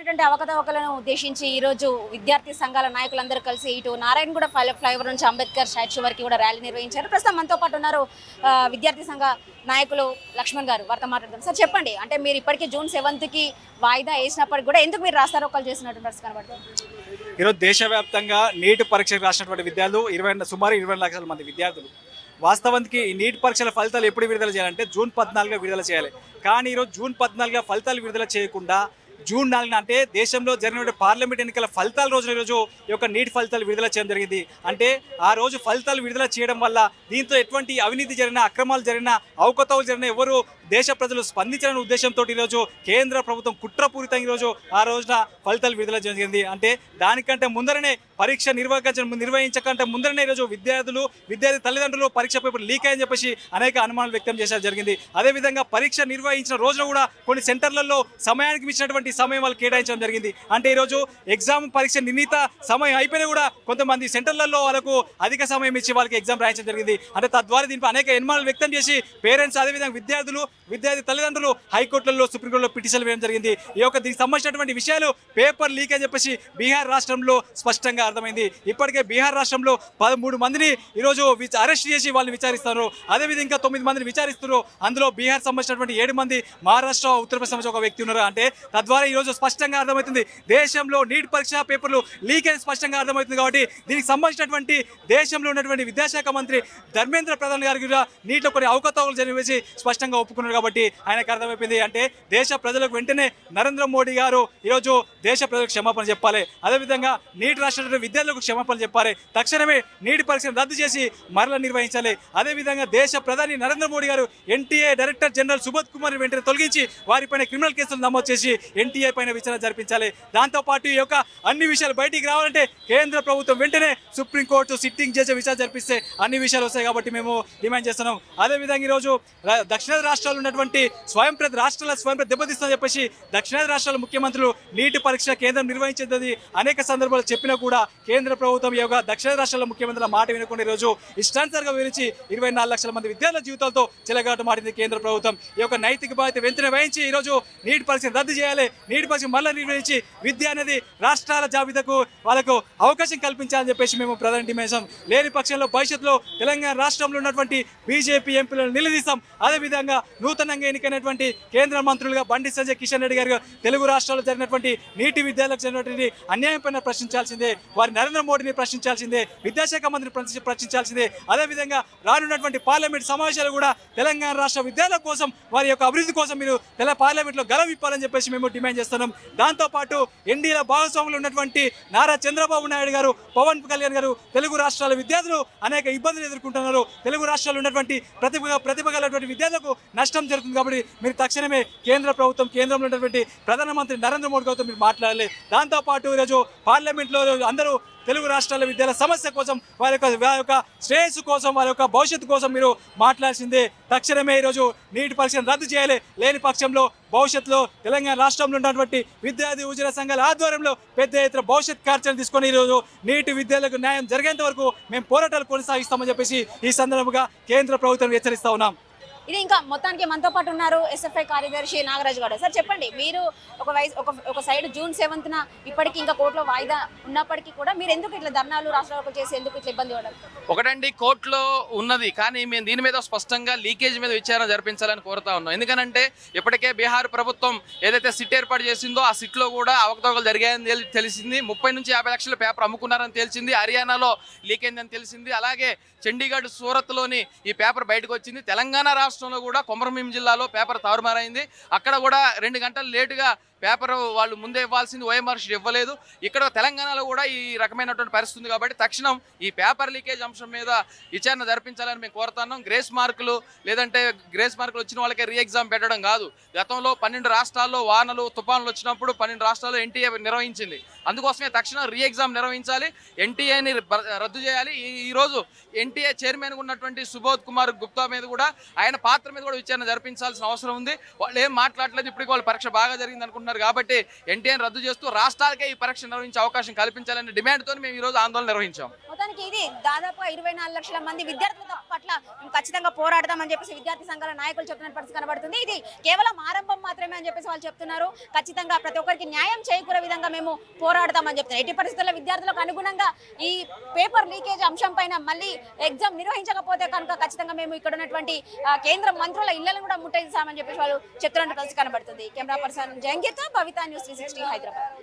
జరిగినటువంటి అవకతవకలను ఉద్దేశించి ఈ రోజు విద్యార్థి సంఘాల నాయకులందరూ కలిసి ఇటు నారాయణగూడ ఫ్లైఓవర్ నుంచి అంబేద్కర్ స్టాచ్యూ వరకు కూడా ర్యాలీ నిర్వహించారు. ప్రస్తుతం మనతో పాటు ఉన్నారు విద్యార్థి సంఘ నాయకులు లక్ష్మణ్ గారు. వారితో మాట్లాడదాం. సార్ చెప్పండి, అంటే మీరు ఇప్పటికీ June 7కి వాయిదా వేసినప్పటికీ కూడా ఎందుకు మీరు రాస్తారోకలు చేసినట్టు పరిస్థితి కనబడుతుంది? ఈరోజు దేశవ్యాప్తంగా నీట్ పరీక్షకు రాసినటువంటి విద్యార్థులు సుమారు 20 లక్షల మంది విద్యార్థులు. వాస్తవానికి ఈ నీట్ పరీక్షల ఫలితాలు ఎప్పుడు విడుదల చేయాలంటే June 14 విడుదల చేయాలి. కానీ ఈరోజు June 14 ఫలితాలు విడుదల చేయకుండా June 4 అంటే దేశంలో జరిగిన పార్లమెంట్ ఎన్నికల ఫలితాల రోజున ఈరోజు ఈ యొక్క నీట్ ఫలితాలు విడుదల చేయడం జరిగింది. అంటే ఆ రోజు ఫలితాలు విడుదల చేయడం వల్ల దీంతో ఎటువంటి అవినీతి జరిగిన, అక్రమాలు జరిగిన, అవకతవకలు జరిగిన ఎవరు దేశ ప్రజలు స్పందించాలనే ఉద్దేశంతో ఈరోజు కేంద్ర ప్రభుత్వం కుట్రపూరితంగా ఈరోజు ఆ రోజున ఫలితాలు విడుదల జరిగింది. అంటే దానికంటే ముందరనే పరీక్ష నిర్వహించకంటే ముందరనే ఈరోజు విద్యార్థి తల్లిదండ్రులు పరీక్ష పేపర్ లీక్ అయ్యని చెప్పేసి అనేక అనుమానాలు వ్యక్తం చేశారు జరిగింది. అదేవిధంగా పరీక్ష నిర్వహించిన రోజున కూడా కొన్ని సెంటర్లలో సమయానికి మించినటువంటి సమయం వాళ్ళు కేటాయించడం జరిగింది. అంటే ఈరోజు ఎగ్జామ్ పరీక్ష నిర్ణీత సమయం అయిపోయినా కూడా కొంతమంది సెంటర్లలో వాళ్ళకు అధిక సమయం ఇచ్చి వాళ్ళకి ఎగ్జామ్ రాయించడం జరిగింది. అంటే తద్వారా దీనిపై అనేక అనుమానాలు వ్యక్తం చేసి పేరెంట్స్ అదేవిధంగా విద్యార్థి తల్లిదండ్రులు హైకోర్టులలో, సుప్రీంకోర్టులో పిటిషన్లు వేయడం జరిగింది. దీనికి సంబంధించినటువంటి విషయాలు పేపర్ లీక్ అని చెప్పేసి బీహార్ రాష్ట్రంలో స్పష్టంగా అర్థమైంది. ఇప్పటికే బీహార్ రాష్ట్రంలో 13 మందిని ఈరోజు అరెస్ట్ చేసి వాళ్ళని విచారిస్తున్నారు. అదేవిధంగా ఇంకా 9 మందిని విచారిస్తున్నారు. అందులో బీహార్ సంబంధించినటువంటి 7 మంది, మహారాష్ట్ర, ఉత్తరప్రదేశ్ సంబంధించిన ఒక వ్యక్తి ఉన్నారు. అంటే తద్వారా ఈరోజు స్పష్టంగా అర్థమవుతుంది దేశంలో నీట్ పరీక్ష పేపర్లు లీక్ అని స్పష్టంగా అర్థమవుతుంది. కాబట్టి దీనికి సంబంధించినటువంటి దేశంలో ఉన్నటువంటి విద్యాశాఖ మంత్రి ధర్మేంద్ర ప్రధాన్ గారికి కూడా నీటిలో కొన్ని అవకతవకలు జరిపేసి స్పష్టంగా ఒప్పుకున్నారు. కాబట్టి ఆయనకు అర్థమైపోయింది అంటే దేశ ప్రజలకు వెంటనే నరేంద్ర మోడీ గారు ఈరోజు దేశ ప్రజలకు క్షమాపణ చెప్పాలి. అదేవిధంగా నీట్ రాష్ట్ర విద్యార్థులకు క్షమాపణ చెప్పాలి. తక్షణమే నీటి పరీక్షను రద్దు చేసి మరల నిర్వహించాలి. అదేవిధంగా దేశ ప్రధాని నరేంద్ర మోడీ గారు NTA director general Subodh Kumar వెంటనే తొలగించి వారిపైన క్రిమినల్ కేసులు నమోదు చేసి ఎన్టీఏ పైన విచారణ జరిపించాలి. దాంతోపాటు ఈ యొక్క అన్ని విషయాలు బయటికి రావాలంటే కేంద్ర ప్రభుత్వం వెంటనే సుప్రీంకోర్టు సిట్టింగ్ చేసే విచారణ జరిపిస్తే అన్ని విషయాలు వస్తాయి. కాబట్టి మేము డిమాండ్ చేస్తున్నాం. అదేవిధంగా ఈరోజు దక్షిణాది రాష్ట్రాలు ఉన్నటువంటి రాష్ట్రాల స్వయం దెబ్బతీస్తుందని చెప్పేసి దక్షిణాది రాష్ట్రాల ముఖ్యమంత్రులు నీటి పరీక్ష కేంద్రం నిర్వహించేది అనేక సందర్భాలు చెప్పినా కూడా కేంద్ర ప్రభుత్వం యొక్క దక్షిణ రాష్ట్రాల ముఖ్యమంత్రుల మాట వినకుండా ఈరోజు ఇష్టానుసారంగా వివరించి 24 లక్షల మంది విద్యార్థుల జీవితాలతో చెలగాటు మారింది కేంద్ర ప్రభుత్వం. ఈ యొక్క నైతిక బాధ్యత వెంటనే వహించి ఈరోజు నీటి పరీక్షను రద్దు చేయాలి. నీటి పరీక్ష మళ్ళీ నిర్వహించి విద్య అనేది రాష్ట్రాల జాబితాకు వాళ్ళకు అవకాశం కల్పించాలని చెప్పేసి మేము ప్రధాన డిమాండ్ చేశాం. లేని పక్షంలో భవిష్యత్తులో తెలంగాణ రాష్ట్రంలో ఉన్నటువంటి బీజేపీ ఎంపీలను నిలదీస్తాం. అదేవిధంగా నూతనంగా ఎన్నికైనటువంటి కేంద్ర మంత్రులుగా బండి సంజయ్, కిషన్ రెడ్డి గారు తెలుగు రాష్ట్రాల్లో జరిగినటువంటి నీటి విద్యార్థులకు జరిగినటువంటి అన్యాయం పైన ప్రశ్నించాల్సిందే. వారి నరేంద్ర మోడీని ప్రశ్నించాల్సిందే. విద్యాశాఖ మంత్రిని ప్రశ్నించాల్సిందే. అదేవిధంగా రానున్నటువంటి పార్లమెంట్ సమావేశాలు కూడా తెలంగాణ రాష్ట్ర విద్యార్థుల కోసం, వారి యొక్క అభివృద్ధి కోసం మీరు పార్లమెంట్లో గలం ఇప్పాలని చెప్పేసి మేము డిమాండ్ చేస్తున్నాం. దాంతోపాటు ఎన్డీఏల భాగస్వాములు ఉన్నటువంటి నారా చంద్రబాబు నాయుడు గారు, పవన్ కళ్యాణ్ గారు తెలుగు రాష్ట్రాల విద్యార్థులు అనేక ఇబ్బందులు ఎదుర్కొంటున్నారు. తెలుగు రాష్ట్రాల్లో ఉన్నటువంటి ప్రతిభ కలిగినటువంటి విద్యార్థులకు నష్టం జరుగుతుంది. కాబట్టి మీరు తక్షణమే కేంద్ర ప్రభుత్వం, కేంద్రంలో ఉన్నటువంటి ప్రధానమంత్రి నరేంద్ర మోడీ గారితో మీరు మాట్లాడాలి. దాంతోపాటు ఈరోజు పార్లమెంట్లో అందరూ తెలుగు రాష్ట్రాల విద్యార్థుల సమస్య కోసం, వారి యొక్క శ్రేయస్సు కోసం, వారి యొక్క భవిష్యత్తు కోసం మీరు మాట్లాడాల్సిందే. తక్షణమే ఈరోజు నీటి పరీక్షను రద్దు చేయాలి. లేని పక్షంలో భవిష్యత్తులో తెలంగాణ రాష్ట్రంలో ఉన్నటువంటి విద్యార్థి ఉద్యోగ సంఘాల ఆధ్వర్యంలో పెద్ద ఎత్తున భవిష్యత్ కార్యాచరణ తీసుకొని ఈరోజు నీటి విద్యార్థులకు న్యాయం జరిగేంత వరకు మేము పోరాటాలు కొనసాగిస్తామని చెప్పేసి ఈ సందర్భంగా కేంద్ర ప్రభుత్వం హెచ్చరిస్తా ఉన్నాం. ఇది ఇంకా మొత్తానికి మనతో పాటు ఉన్నారు ఎస్ఎఫ్ఐ కార్యదర్శి నాగరాజు గారు. సార్ చెప్పండి, మీరు ఒక సైడ్ June 7న ఇప్పటికీ ఇంకా కోర్టులో వాయిదా ఉన్నప్పటికీ కూడా మీరు ఎందుకు ఇట్లా ధర్నాలు రాష్ట్రాలకు చేసి ఎందుకు ఇట్లా ఇబ్బంది పడాలి? ఒకటండి, కోర్టులో ఉన్నది కానీ మేము దీని మీద స్పష్టంగా లీకేజ్ మీద విచారణ జరిపించాలని కోరుతా ఉన్నాం. ఎందుకనంటే ఇప్పటికే బీహార్ ప్రభుత్వం ఏదైతే సిట్ ఏర్పాటు చేసిందో ఆ సిట్లో కూడా అవకతవకలు జరిగాయని తెలిసింది. 30 నుంచి 50 లక్షల పేపర్ అమ్ముకున్నారని తెలిసింది. హర్యానాలో లీక్ అయిందని తెలిసింది. అలాగే చండీగఢ్, సూరత్లోని ఈ పేపర్ బయటకు వచ్చింది. తెలంగాణ రాష్ట్రంలో కూడా కొమరంభీం జిల్లాలో పేపర్ తారుమారైంది. అక్కడ కూడా 2 గంటలు లేటుగా పేపర్ వాళ్ళు ముందే ఇవ్వాల్సింది ఓఎంఆర్ షీట్ ఇవ్వలేదు. ఇక్కడ తెలంగాణలో కూడా ఈ రకమైనటువంటి పరిస్థితి ఉంది. కాబట్టి తక్షణం ఈ పేపర్ లీకేజ్ అంశం మీద విచారణ జరిపించాలని మేము కోరుతున్నాం. గ్రేస్ మార్కులు వచ్చిన వాళ్ళకే రీ ఎగ్జామ్ పెట్టడం కాదు. గతంలో 12 రాష్ట్రాల్లో వానలు, తుఫానులు వచ్చినప్పుడు 12 రాష్ట్రాల్లో ఎన్టీఏ నిర్వహించింది. అందుకోసమే తక్షణం రీ ఎగ్జామ్ నిర్వహించాలి. ఎన్టీఏని రద్దు చేయాలి. ఈరోజు ఎన్టీఏ చైర్మన్గా ఉన్నటువంటి సుబోధ్ కుమార్ గుప్తా మీద కూడా, ఆయన పాత్ర మీద కూడా విచారణ జరిపించాల్సిన అవసరం ఉంది. వాళ్ళు ఏం మాట్లాడలేదు. ఇప్పటికి వాళ్ళు పరీక్ష బాగా జరిగింది అనుకుంటున్నారు. ఉన్నారు కాబట్టి ఎన్టీఏని రద్దు చేస్తూ రాష్ట్రాలకే ఈ పరీక్ష నిర్వహించే అవకాశం కల్పించాలనే డిమాండ్తో మేము ఈ రోజు ఆందోళన నిర్వహించాం. మొత్తానికి ఇది దాదాపు 24 లక్షల మంది విద్యార్థుల పట్ల మేము ఖచ్చితంగా పోరాడదామని చెప్పేసి విద్యార్థి సంఘాల నాయకులు చెప్తున్న పరిస్థితి కనబడుతుంది. ఇది కేవలం ఆరంభం మాత్రమే అని చెప్పేసి వాళ్ళు చెప్తున్నారు. ఖచ్చితంగా ప్రతి ఒక్కరికి న్యాయం చేకూరే విధంగా మేము పోరాడదామని చెప్తున్నారు. ఎట్టి పరిస్థితుల్లో విద్యార్థులకు అనుగుణంగా ఈ పేపర్ లీకేజ్ అంశం పైన మళ్ళీ ఎగ్జామ్ నిర్వహించకపోతే కనుక ఖచ్చితంగా మేము ఇక్కడ ఉన్నటువంటి కేంద్ర మంత్రుల ఇళ్లను కూడా ముట్టడిస్తామని చెప్పేసి వాళ్ళు చెప్తున్నట్టు కలిసి కనబడుతుంది. కెమెరా పర్సన్ జయంగిర్తో భవితా న్యూస్ 360 హైదరాబాద్.